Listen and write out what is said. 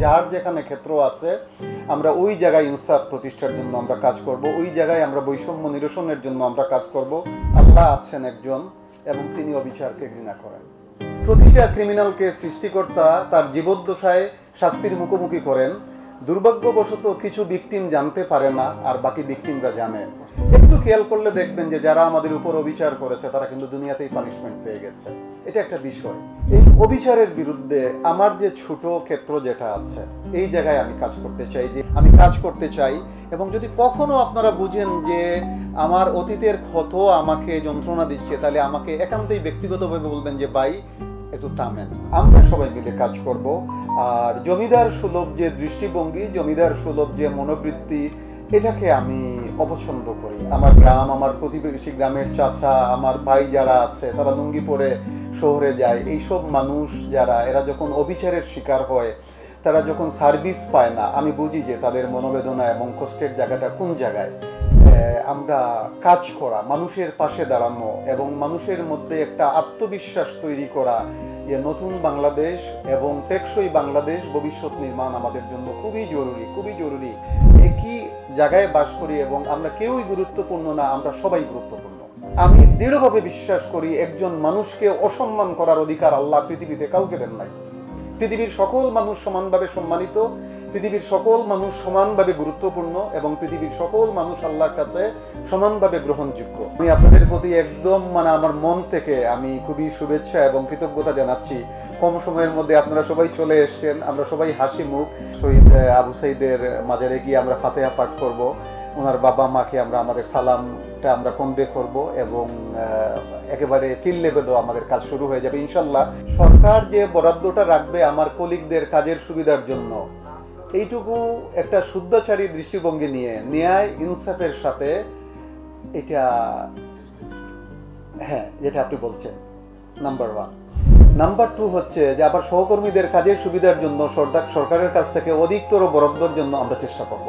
যার যেখানে ক্ষেত্র আছে আমরা ওই জায়গায় ইনসাফ প্রতিষ্ঠার জন্য আমরা কাজ করব, ওই জায়গায় আমরা বৈষম্য নিরসনের জন্য আমরা কাজ করব। আল্লাহ আছেন একজন এবং তিনি অবিচারকে ঘৃণা করেন। প্রতিটা ক্রিমিনালকে সৃষ্টিকর্তা তার জীবদ্দশায় শাস্তির মুখোমুখি করেন। দুর্ভাগ্যবশত কিছু ভিকটিম জানতে পারে না, আর বাকি ভিকটিমরা জানে। একটু খেয়াল করলে দেখবেন যে যারা আমাদের উপর অবিচার করেছে তারা কিন্তু দুনিয়াতেই পানিশমেন্ট পেয়ে গেছে। এটা একটা বিষয়। এই অবিচারের বিরুদ্ধে আমার যে ছোট ক্ষেত্র যেটা আছে, এই জায়গায় আমি কাজ করতে চাই এবং যদি কখনো আপনারা বুঝেন যে আমার অতীতের ক্ষত আমাকে যন্ত্রণা দিচ্ছে, তাহলে আমাকে একান্তই ব্যক্তিগতভাবে বলবেন যে ভাই একটু থামেন, আমরা সবাই মিলে কাজ করব। আর জমিদার সুলভ যে দৃষ্টিভঙ্গি, জমিদার সুলভ যে মনোবৃত্তি, এটাকে আমি অপছন্দ করি। আমার গ্রাম, আমার প্রতিবেশী গ্রামের চাচা, আমার ভাই যারা আছে তারা লুঙ্গি পরে শহরে যায়, এইসব মানুষ যারা এরা যখন অবিচারের শিকার হয়, তারা যখন সার্ভিস পায় না, আমি বুঝি যে তাদের মনোবেদনা এবং কষ্টের জায়গাটা কোন জায়গায়। আমরা কাজ করা, মানুষের পাশে দাঁড়ানো এবং মানুষের মধ্যে একটা আত্মবিশ্বাস তৈরি করা, যে নতুন বাংলাদেশ এবং টেকসই বাংলাদেশ ভবিষ্যৎ নির্মাণ আমাদের জন্য খুবই জরুরি। একই জায়গায় বাস করি এবং আমরা কেউই গুরুত্বপূর্ণ না, আমরা সবাই গুরুত্বপূর্ণ। আমি দৃঢ়ভাবে বিশ্বাস করি একজন মানুষকে অসম্মান করার অধিকার আল্লাহ পৃথিবীতে কাউকে দেন নাই। পৃথিবীর সকল মানুষ সমানভাবে সম্মানিত, পৃথিবীর সকল মানুষ সমানভাবে গুরুত্বপূর্ণ এবং পৃথিবীর সকল মানুষ আল্লাহর কাছে সমানভাবে গ্রহণযোগ্য। আমি আপনাদের প্রতি একদম আমার মন থেকে আমি খুবই শুভেচ্ছা এবং কৃতজ্ঞতা জানাচ্ছি। কম সময়ের মধ্যে আপনারা সবাই চলে এসেছেন, আমরা সবাই হাসি মুখ। শহীদ আবু সাইদের মাজারে গিয়ে আমরা ফাতিহা পাঠ করব, ওনার বাবা মাকে আমরা আমাদের সালামটা আমরা কনভে করব এবং একেবারে ফিল্ড লেভেলও আমাদের কাজ শুরু হয়ে যাবে ইনশাল্লাহ। সরকার যে বরাদ্দটা রাখবে আমার কলিগদের কাজের সুবিধার জন্য, এইটুকু একটা শুদ্ধাচারী দৃষ্টিভঙ্গি নিয়ে ন্যায় ইনসাফের সাথে, এটা হ্যাঁ যেটা আপনি বলছেন নাম্বার 1। নাম্বার 2 হচ্ছে যে আবার সহকর্মীদের কাজের সুবিধার জন্য সরকারের কাছ থেকে অধিকতর বরাদ্দের জন্য আমরা চেষ্টা করব।